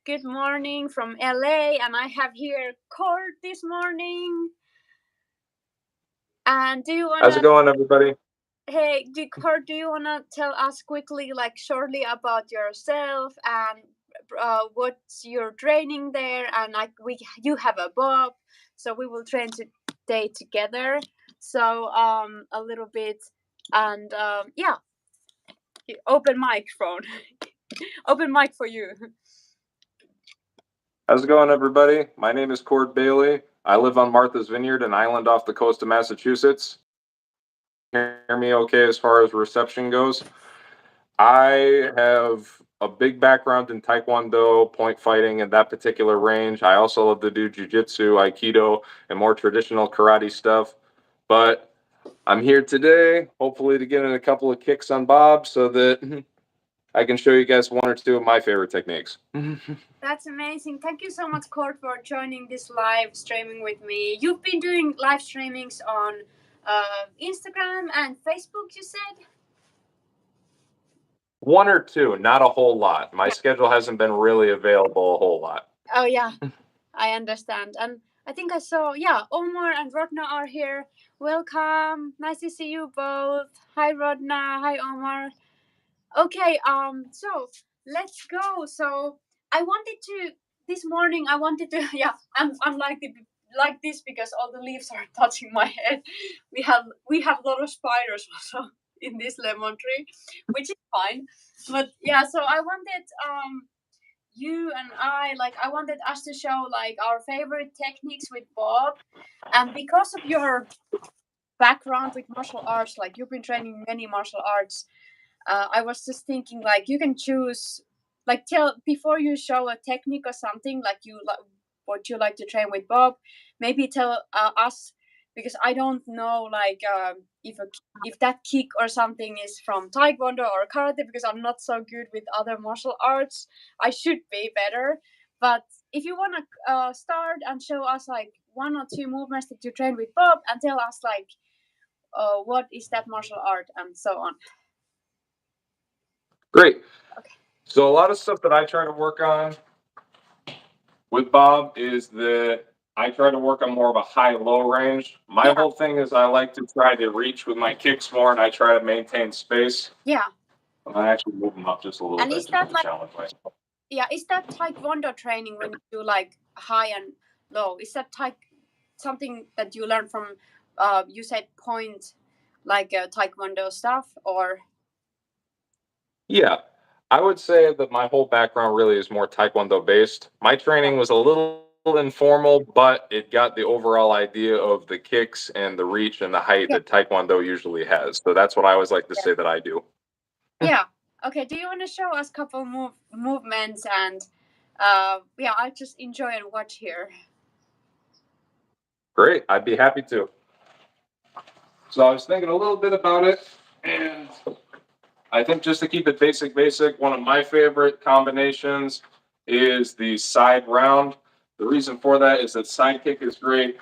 Good morning from LA, and I have here Court this morning. And do you How's it wanna, going, everybody? hey, Court, do you wanna tell us quickly, like shortly, about yourself and what's your training there? And like you have a Bob, so we will train today together. So a little bit, and yeah, open microphone, open mic for you. How's it going, everybody? My name is Cord Bailey. I live on Martha's Vineyard, an island off the coast of Massachusetts. Hear me okay as far as reception goes? I have a big background in Taekwondo, point fighting, and that particular range. I also love to do Jiu-Jitsu, Aikido, and more traditional karate stuff. But I'm here today, hopefully to get in a couple of kicks on Bob so that I can show you guys one or two of my favorite techniques. That's amazing. Thank you so much, Court, for joining this live streaming with me. You've been doing live streamings on Instagram and Facebook, you said? One or two, not a whole lot. My Yeah. schedule hasn't been really available a whole lot. Oh, yeah, I understand. And I think I saw, yeah, Omar and Rodna are here. Welcome. Nice to see you both. Hi, Rodna. Hi, Omar. Okay, so let's go. So I wanted to this morning. I wanted to yeah. I'm like this because all the leaves are touching my head. We have a lot of spiders also in this lemon tree, which is fine. But yeah, so I wanted you and I wanted us to show like our favorite techniques with Bob, and because of your background with martial arts, like you've been training many martial arts, I was just thinking like you can choose like tell before you show a technique or something like what you like to train with Bob. Maybe tell us because I don't know like if that kick or something is from Taekwondo or Karate because I'm not so good with other martial arts. I should be better, but if you wanna start and show us like one or two movements that you train with Bob and tell us like what is that martial art and so on. Great. Okay. So a lot of stuff that I try to work on with Bob is that I try to work on more of a high-low range. My Yeah. whole thing is I like to try to reach with my kicks more, and I try to maintain space. Yeah. I actually move them up just a little And bit is just that to like challenge myself. yeah, is that Taekwondo training when you do like high and low? Is that something that you learn from you said point like Taekwondo stuff or Yeah, I would say that my whole background really is more Taekwondo based. My yeah. training was a little informal, but it got the overall idea of the kicks and the reach and the height Yeah. that Taekwondo usually has. So that's what I always like to Yeah. say that I do. Yeah. Okay, do you want to show us couple movements and yeah, I just enjoy and watch here. Great, I'd be happy to. So I was thinking a little bit about it, and I think just to keep it basic, one of my favorite combinations is the side round. The reason for that is that side kick is great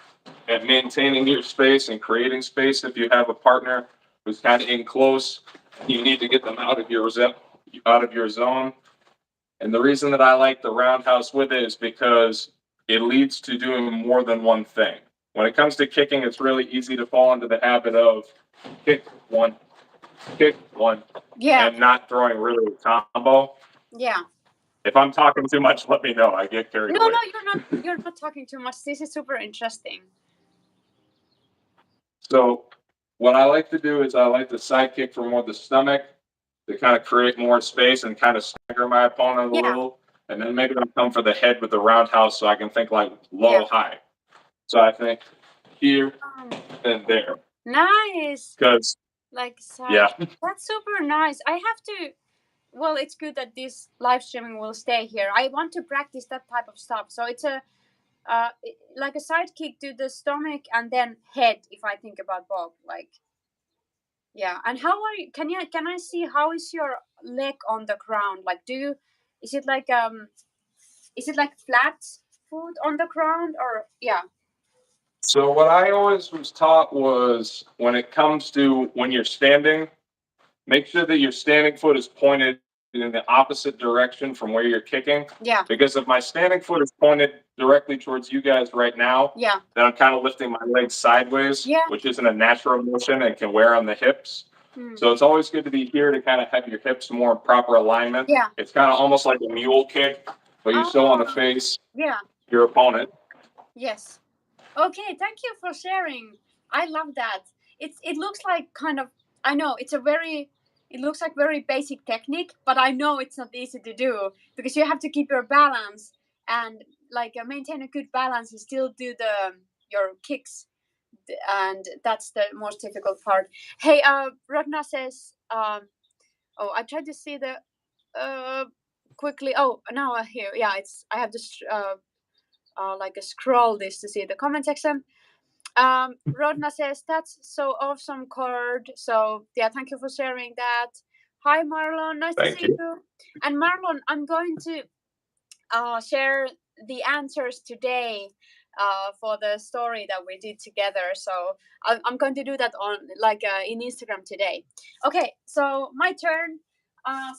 at maintaining your space and creating space if you have a partner who's kind of in close. You need to get them out of your zone. And the reason that I like the roundhouse with it is because it leads to doing more than one thing. When it comes to kicking, it's really easy to fall into the habit of kick one, kick one, Yeah. and not throwing really a combo. Yeah. If I'm talking too much, let me know. I get carried No, away. no, you're not talking too much. This is super interesting. So what I like to do is I like to side kick from more the stomach to kind of create more space and kind of stagger my opponent a Yeah. little. And then maybe I'll come for the head with the roundhouse so I can think like Yeah. low, high. So I think here and there. Nice. Because, Like side. yeah. That's super nice. I have to. Well, it's good that this live streaming will stay here. I want to practice that type of stuff. So it's a like a side kick to the stomach and then head. If I think about Bob, like yeah. And how are you? Can I see how is your leg on the ground? Like, do you? Is it like Is it like flat foot on the ground or yeah? So what I always was taught was when it comes to when you're standing, make sure that your standing foot is pointed in the opposite direction from where you're kicking. Yeah. Because if my standing foot is pointed directly towards you guys right now, Yeah. then I'm kind of lifting my legs sideways, Yeah. which isn't a natural motion and can wear on the hips. So it's always good to be here to kind of have your hips more in proper alignment. Yeah. It's kind of almost like a mule kick, but you still want to face Yeah. your opponent. Yes. Okay, thank you for sharing. I love that. It looks like kind of, I know it's a very, it looks like very basic technique, but I know it's not easy to do because you have to keep your balance and like maintain a good balance and still do the your kicks, and that's the most difficult part. Hey, Rodna says, oh, I tried to see the quickly. Oh, now I hear. Yeah, it's I have to like a scroll this to see the comment section. Rodna says that's so awesome, Cord. So yeah, thank you for sharing that. Hi, Marlon. Nice to Thank see you. you. And Marlon, I'm going to share the answers today for the story that we did together. So I'm going to do that on like in Instagram today. Okay, so my turn.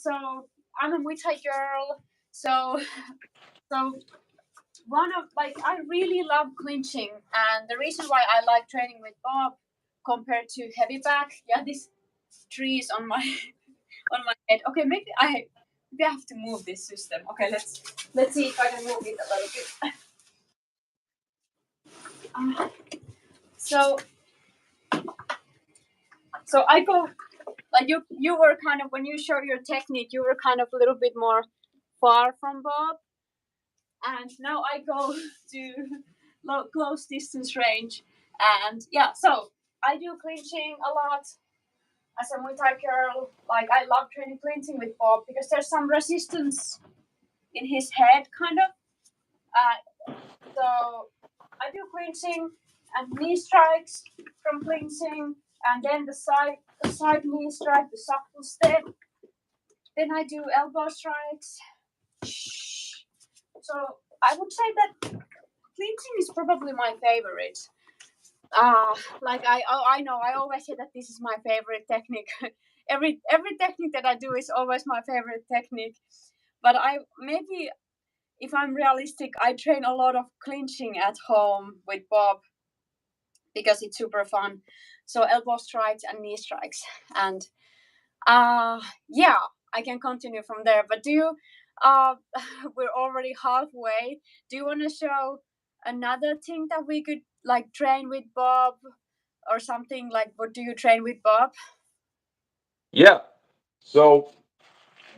So I'm a Muay Thai girl. So so one of like I really love clinching, and the reason why I like training with Bob compared to heavy back, yeah, this tree is on my on my head. Okay, maybe I have to move this system. Okay, let's see if I can move it a little bit. Uh, so so I go like you were kind of when you show your technique, you were kind of a little bit more far from Bob, and now I go to close distance range, and yeah, so I do clinching a lot as a Muay Thai girl. Like I love training clinching with Bob because there's some resistance in his head, kind of. So I do clinching and knee strikes from clinching, and then the side knee strike, the subtle step. Then I do elbow strikes. So I would say that clinching is probably my favorite. Like I know I always say that this is my favorite technique. every technique that I do is always my favorite technique. But I maybe if I'm realistic, I train a lot of clinching at home with Bob because it's super fun. So elbow strikes and knee strikes, and yeah, I can continue from there. But do you? Uh, we're already halfway. Do you want to show another thing that we could like train with Bob or something? Like, what do you train with Bob? Yeah. So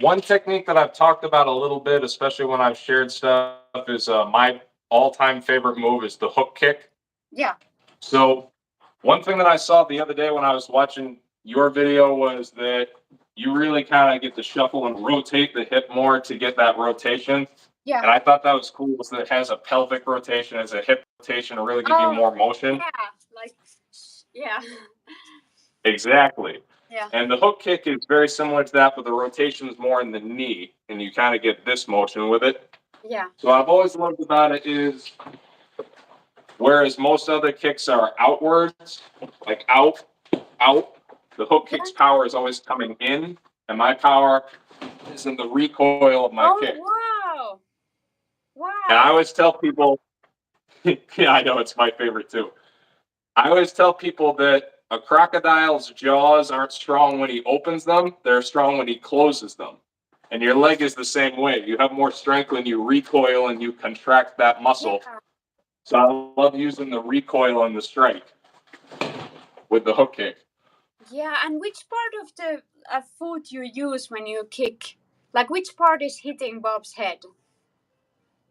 one technique that I've talked about a little bit, especially when I've shared stuff, is my all-time favorite move is the hook kick. Yeah. So one thing that I saw the other day when I was watching your video was that you really kind of get to shuffle and rotate the hip more to get that rotation. Yeah. And I thought that was cool because it has a pelvic rotation, as a hip rotation to really give you more motion. Yeah. Like, yeah. Exactly. Yeah. And the hook kick is very similar to that, but the rotation is more in the knee, and you kind of get this motion with it. Yeah. So what I've always loved about it is, whereas most other kicks are outwards, like out, out, the hook kick's power is always coming in, and my power is in the recoil of my kick. Wow. Wow. And I always tell people, yeah, I know it's my favorite too. I always tell people that a crocodile's jaws aren't strong when he opens them, they're strong when he closes them. And your leg is the same way. You have more strength when you recoil and you contract that muscle. Yeah. So I love using the recoil and the strike with the hook kick. Yeah, and which part of the foot you use when you kick? Like, which part is hitting Bob's head?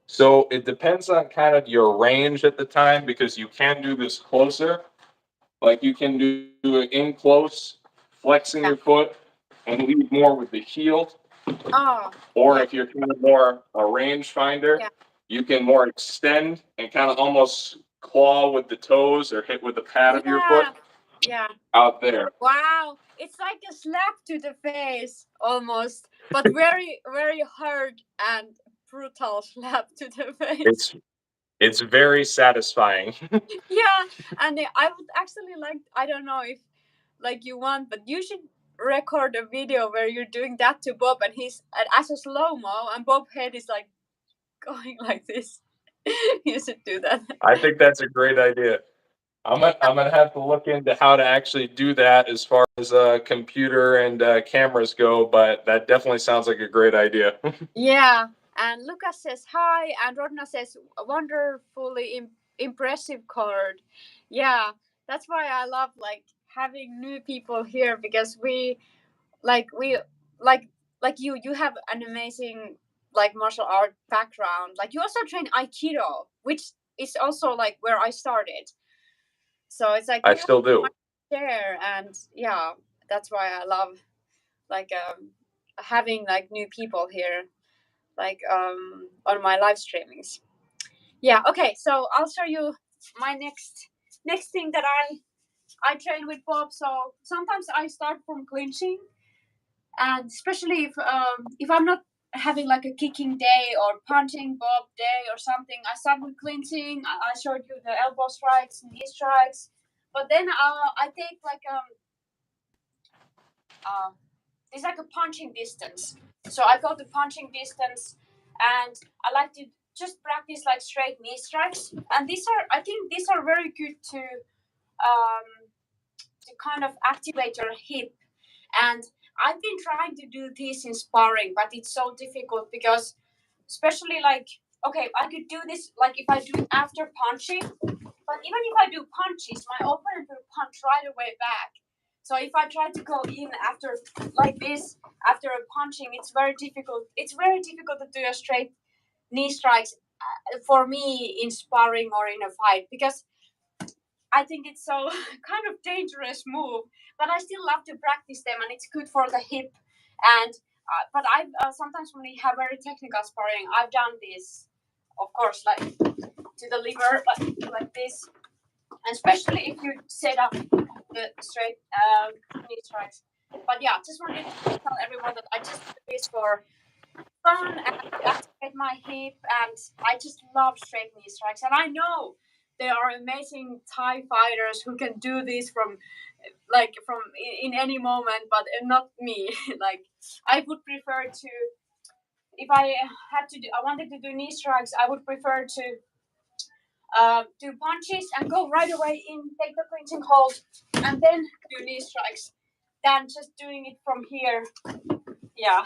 So it depends on kind of your range at the time, because you can do this closer. Like you can do it in close, flexing your foot, and lead more with the heel. Oh. Or Yeah. if you're kind of more a range finder, Yeah. you can more extend and kind of almost claw with the toes or hit with the pad of your foot Yeah. out there. Wow. It's like a slap to the face almost, but very, very hard and brutal slap to the face. It's very satisfying. Yeah, and I would actually like, I don't know if like you want, but you should record a video where you're doing that to Bob, and he's as a slow mo, and Bob's head is like going like this. You should do that. I think that's a great idea. I'm gonna have to look into how to actually do that as far as computer and cameras go, but that definitely sounds like a great idea. Yeah, and Lucas says hi, and Rodna says wonderfully impressive card. Yeah, that's why I love like having new people here, because we like you have an amazing like martial art background. Like you also train Aikido, which is also like where I started. So it's like I we have still to do. share, and yeah, that's why I love like having like new people here, like on my live streamings. Yeah. Okay. So I'll show you my next thing that I train with Bob. So sometimes I start from clinching, and especially if I'm not having like a kicking day or punching Bob day or something, I start with clinching. I showed you the elbow strikes, knee strikes, but then I take like it's like a punching distance. So I go to punching distance, and I like to just practice like straight knee strikes. And I think these are very good to kind of activate your hip. And I've been trying to do this in sparring, but it's so difficult because, especially like, okay, I could do this like if I do it after punching, but even if I do punches, my opponent will punch right away back. So if I try to go in after like this after a punching, it's very difficult. It's very difficult to do a straight knee strikes for me in sparring or in a fight, because I think it's so kind of dangerous move. But I still love to practice them, and it's good for the hip. And but I sometimes when we have very technical sparring, I've done this, of course, like to the liver, like this, and especially if you set up the straight knee strikes. But yeah, just wanted to tell everyone that I just do this for fun and to activate my hip, and I just love straight knee strikes. And I know there are amazing Thai fighters who can do this from in any moment, but not me. Like I would prefer to, if I I wanted to do knee strikes, I would prefer to do punches and go right away in, take the clinching hold, and then do knee strikes, than just doing it from here. Yeah.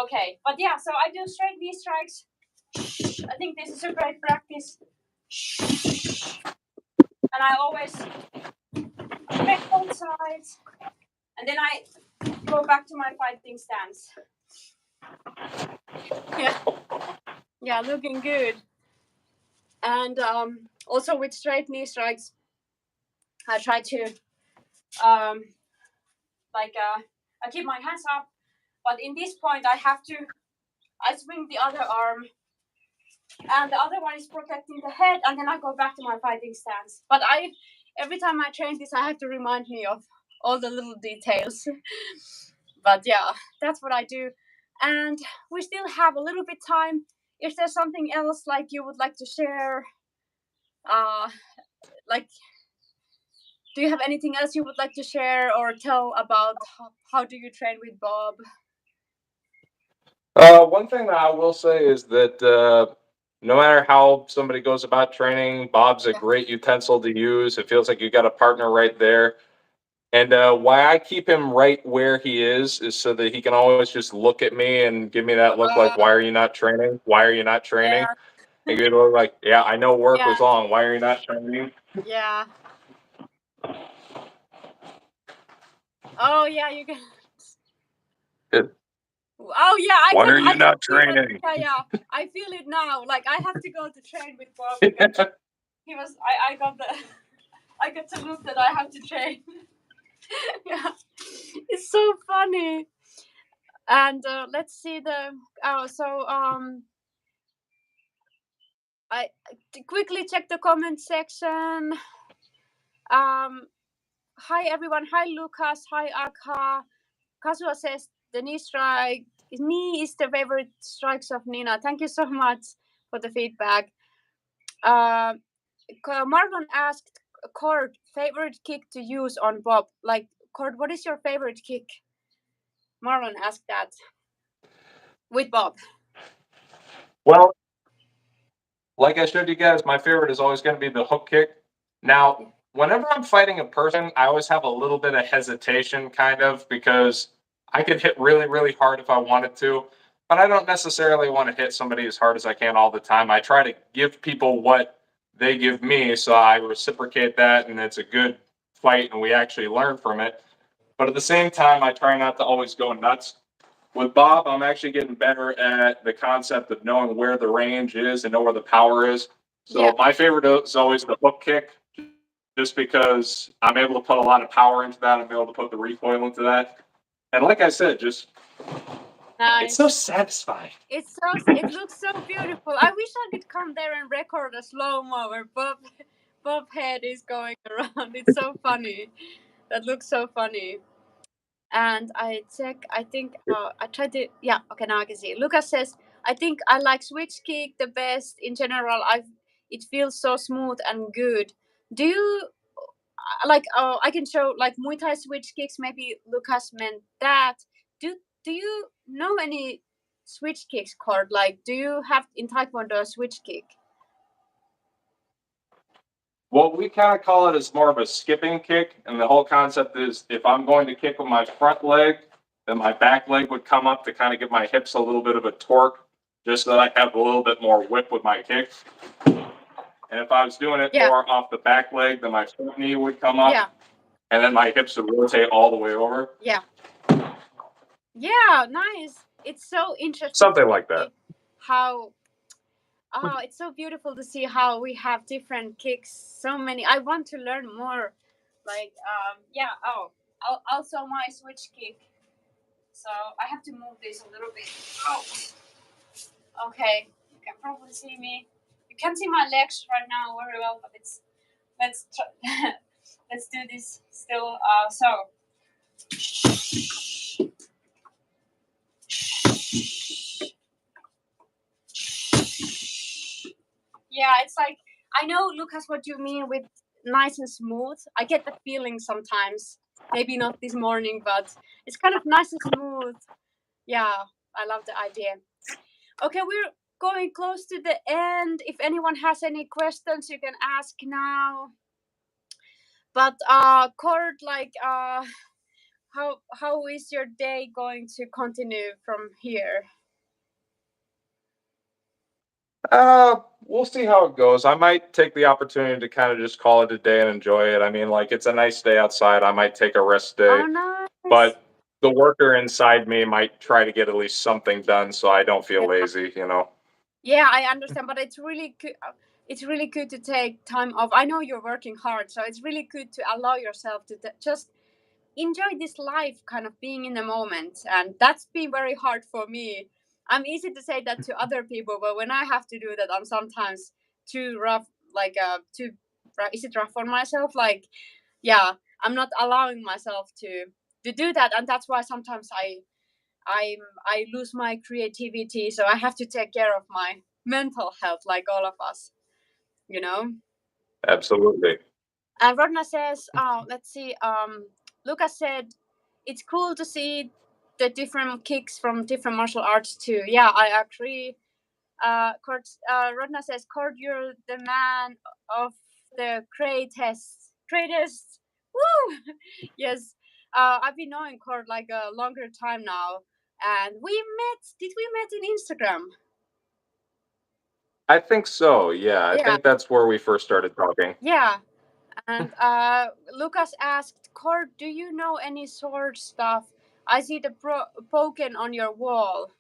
Okay. But yeah, so I do straight knee strikes. I think this is a great practice. And I always straight both sides, and then I go back to my fighting stance. Yeah. Yeah, looking good. And also with straight knee strikes, I try to um, I keep my hands up, but in this point I swing the other arm, and the other one is protecting the head, and then I go back to my fighting stance. But every time I train this, I have to remind me of all the little details. But yeah, that's what I do, and we still have a little bit time. If there's something else like you would like to share, like, do you have anything else you would like to share or tell about how do you train with Bob? One thing that I will say is that no matter how somebody goes about training, Bob's a Yeah. great utensil to use. It feels like you got a partner right there. And why I keep him right where he is so that he can always just look at me and give me that look like, "Why are you not training? Why are you not training?" Yeah. And you look like, "Yeah, I know work Yeah. was long. Why are you not training?" Yeah. Oh yeah, you can. Oh yeah, I Why can. are I you can not feel it. training? Yeah, yeah. I feel it now. Like I have to go to train with Bob because he was. I got the. I got to look that I have to train. Yeah, it's so funny. And let's see the. Oh, so I quickly check the comment section. Hi everyone. Hi Lucas. Hi Akha. Kasua says the knee is the favorite strikes of Niina. Thank you so much for the feedback. Marlon asked Cord favorite kick to use on Bob. Like Cord, what is your favorite kick? Marlon asked that with Bob. Well, like I showed you guys, my favorite is always going to be the hook kick. Now, whenever I'm fighting a person, I always have a little bit of hesitation, kind of, because I could hit really, really hard if I wanted to, but I don't necessarily want to hit somebody as hard as I can all the time. I try to give people what they give me, so I reciprocate that, and it's a good fight, and we actually learn from it. But at the same time, I try not to always go nuts. With Bob, I'm actually getting better at the concept of knowing where the range is and know where the power is. Yeah. So my favorite is always the hook kick, just because I'm able to put a lot of power into that. I'm able to put the recoil into that. And like I said, just Nice. it's so satisfying. It looks so beautiful. I wish I could come there and record a slow mo where Bob head is going around. It's so funny. That looks so funny. And I check. I think I tried to. Yeah. Okay. Now I can see. Lucas says, "I think I like switch kick the best in general. It feels so smooth and good. Do you like? I can show like Muay Thai switch kicks. Maybe Lucas meant that. Do you know any switch kicks, Cord? Like, do you have in Taekwondo a switch kick? What we kind of call it is more of a skipping kick, and the whole concept is if I'm going to kick with my front leg, then my back leg would come up to kind of give my hips a little bit of a torque, just so that I have a little bit more whip with my kick. And if I was doing it Yeah. more off the back leg, then my front knee would come up, Yeah. and then my hips would rotate all the way over. Yeah. Yeah. Nice. It's so interesting to Something like that. see how it's so beautiful to see how we have different kicks. So many. I want to learn more. Like, yeah. Oh, also my switch kick. So I have to move this a little bit. Oh, okay. You can probably see me. You can't see my legs right now very well, but let's try, let's do this still. So yeah, it's like I know, Lucas, what you mean with nice and smooth. I get that feeling sometimes. Maybe not this morning, but it's kind of nice and smooth. Yeah, I love the idea. Okay, we're going close to the end. If anyone has any questions, you can ask now. But Cord, like how is your day going to continue from here? We'll see how it goes. I might take the opportunity to kind of just call it a day and enjoy it. I mean, like it's a nice day outside. I might take a rest day, Oh, nice. but the worker inside me might try to get at least something done so I don't feel lazy, you know. Yeah, I understand, but it's really good. It's really good to take time off. I know you're working hard, so it's really good to allow yourself to just enjoy this life, kind of being in the moment. And that's been very hard for me. I'm easy to say that to other people, but when I have to do that, I'm sometimes too rough. Like is it rough on myself? Like, yeah, I'm not allowing myself to do that, and that's why sometimes I lose my creativity, so I have to take care of my mental health, like all of us, you know. Absolutely. And Rodna says, let's see, Lucas said, it's cool to see the different kicks from different martial arts too. Yeah, I agree. Rodna says, Cord, you're the man of the greatest. Woo! Yes, I've been knowing Cord like a longer time now, and we met. Did we met in Instagram? I think so. Yeah, I Yeah, think that's where we first started talking. yeah. And Lucas asked, Cord, do you know any sword stuff? I see the poken on your wall.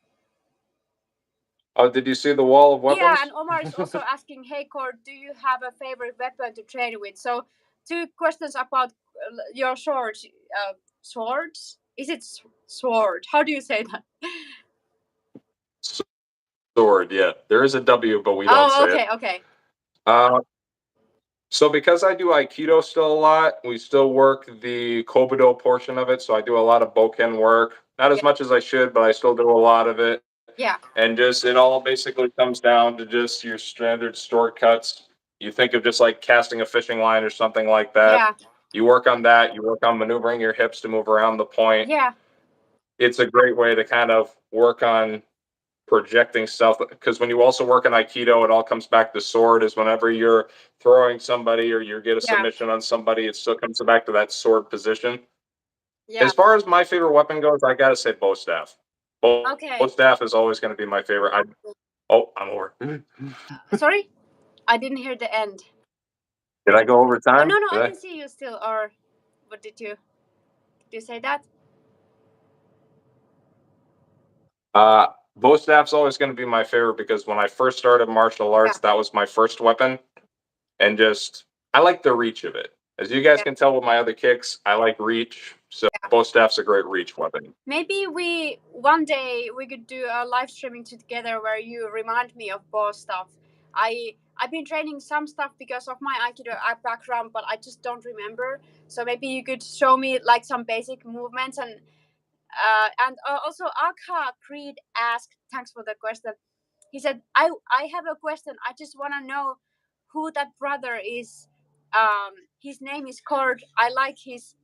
Oh, did you see the wall of Yeah, and weapons? Omar is also asking, hey, Cord, do you have a favorite weapon to train with? So, two questions about your swords. Swords? Is it sword? How do you say that? Sword, yeah. There is a W, but we don't Oh, say it. okay, okay. Uh, so because I do Aikido still a lot, we still work the Kobudo portion of it. So I do a lot of Boken work. Not as Yeah, much as I should, but I still do a lot of it. yeah, And just it all basically comes down to just your standard sword cuts. You think of just like casting a fishing line or something like that. yeah. You work on that. You work on maneuvering your hips to move around the point. Yeah. It's a great way to kind of work on projecting stuff because when you also work in aikido, it all comes back to sword. Is whenever you're throwing somebody or you get a Yeah. submission on somebody, it still comes back to that sword position. Yeah. As far as my favorite weapon goes, I gotta say bow staff. Bow Okay. staff is always going to be my favorite. Oh, I'm over. Sorry, I didn't hear the end. Did I go over Oh time? no, no, I Did I? can see you still. Or what did you say that? Bow staff's always going to be my favorite because when I first started martial Yeah. arts, that was my first weapon, and just I like the reach of it. As you guys Yeah. can tell with my other kicks, I like reach. So Yeah. bow staff's a great reach weapon. Maybe we one day we could do a live streaming together where you remind me of boss stuff. I've been training some stuff because of my Aikido background, but I just don't remember. So maybe you could show me like some basic movements and also Aka Creed asked. Thanks for the question. He said, I have a question. I just want to know who that brother is. His name is Cord. I like his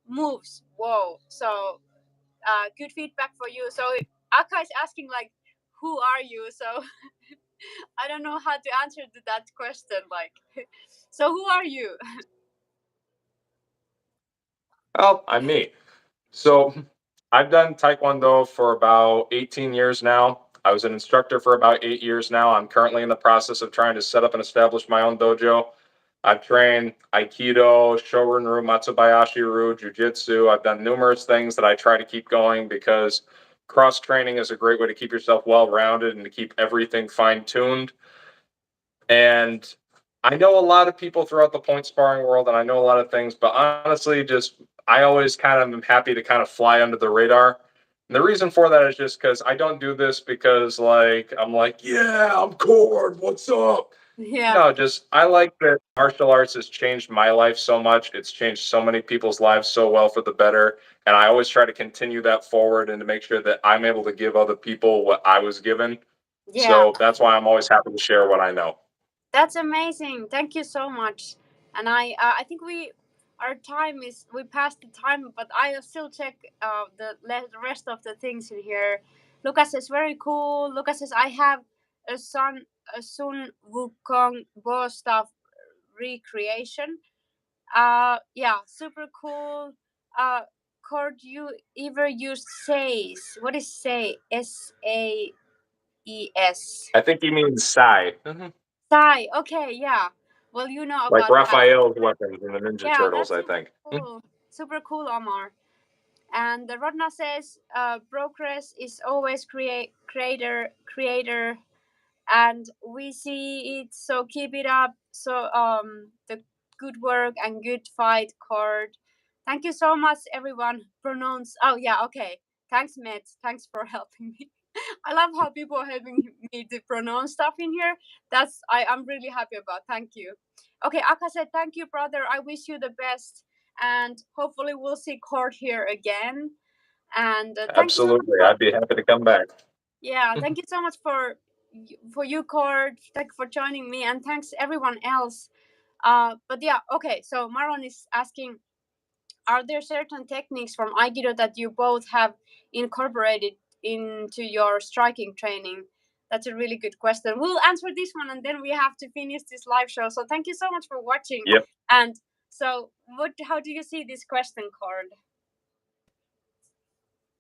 moves. Whoa. So good feedback for you. So Aka is asking like, who are you? So I don't know how to answer to that question. Like, so who are you? Well, I'm me. So I've done Taekwondo for about 18 years now. I was an instructor for about 8 years now. I'm currently in the process of trying to set up and establish my own dojo. I've trained Aikido, Shorin-ryu, Matsubayashi-ryu, Jiu-Jitsu. I've done numerous things that I try to keep going because cross training is a great way to keep yourself well rounded and to keep everything fine tuned. And I know a lot of people throughout the point sparring world, and I know a lot of things, but honestly, just I always kind of am happy to kind of fly under the radar. And the reason for that is just because I don't do this because like I'm like, yeah, I'm Cord, what's up? Yeah. No, just I like that martial arts has changed my life so much. It's changed so many people's lives so well for the better. And I always try to continue that forward and to make sure that I'm able to give other people what I was given. Yeah. So that's why I'm always happy to share what I know. That's amazing. Thank you so much. And I think our time is we passed the time, but I'll still check the rest of the things in here. Lucas says very cool. Lucas says I have a son a Sun Wukong Bo stuff recreation. Yeah, super cool. Could you ever use says? What is say? SAES. I think he means Sai, Sai. Okay, yeah. Well, you know like about that. Raphael's weapons in the Ninja Yeah, Turtles, that's I super think. cool. Super cool, Omar. And the Rodna says, progress is always creator, and we see it. So keep it up. So the good work and good fight, Cord. Thank you so much, everyone. Pronounce. Oh yeah, okay. Thanks, Matt. Thanks for helping me. I love how people are helping me to pronounce stuff in here. I'm really happy about. Thank you. Okay, Aka said, thank you, brother. I wish you the best, and hopefully we'll see Cord here again. And thank you so much Absolutely, for I'd be happy to come back. yeah, thank you so much for you, Cord. Thank you for joining me, and thanks everyone else. But yeah, okay. So Maron is asking, are there certain techniques from Aikido that you both have incorporated into your striking training? That's a really good question. We'll answer this one, and then we have to finish this live show. So thank you so much for watching. Yep. And so, what? How do you see this question, Cord?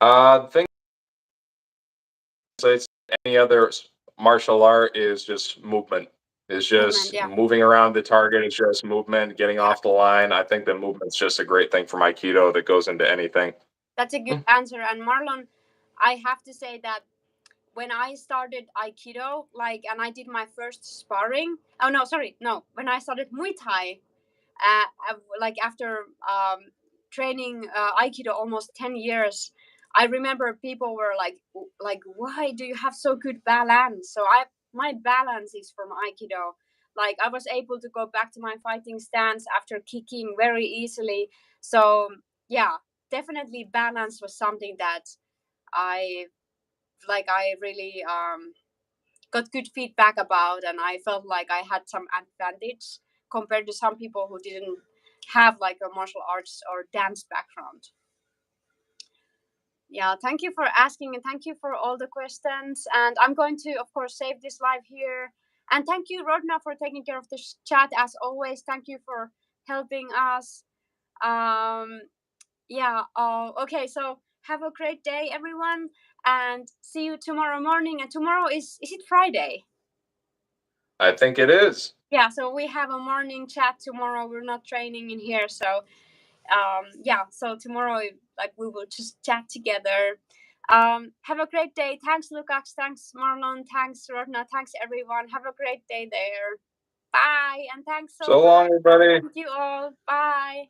The thing is, any other martial art is just movement. It's Movement. just Yeah. moving around the target. It's just movement, getting Yeah. off the line. I think that movement's just a great thing from Aikido that goes into anything. That's a good answer. And Marlon, I have to say that when I started Aikido, like, and I did my first sparring. Oh no, sorry, no. When I started Muay Thai, like after training Aikido almost 10 years, I remember people were like, why do you have so good balance? So my balance is from Aikido. Like I was able to go back to my fighting stance after kicking very easily. So yeah, definitely balance was something that I I really got good feedback about, and I felt like I had some advantage compared to some people who didn't have like a martial arts or dance background. Yeah, thank you for asking and thank you for all the questions. And I'm going to, of course, save this live here. And thank you, Rodna, for taking care of this chat as always. Thank you for helping us. Um, yeah. Okay. So have a great day, everyone, and see you tomorrow morning. And tomorrow is it Friday? I think it is. Yeah. So we have a morning chat tomorrow. We're not training in here, so yeah, so tomorrow like we will just chat together. Have a great day. Thanks, Lukács. Thanks, Marlon. Thanks, Rodna. Thanks, everyone. Have a great day there. Bye, and thanks so So much. long, everybody. Thank you all. Bye.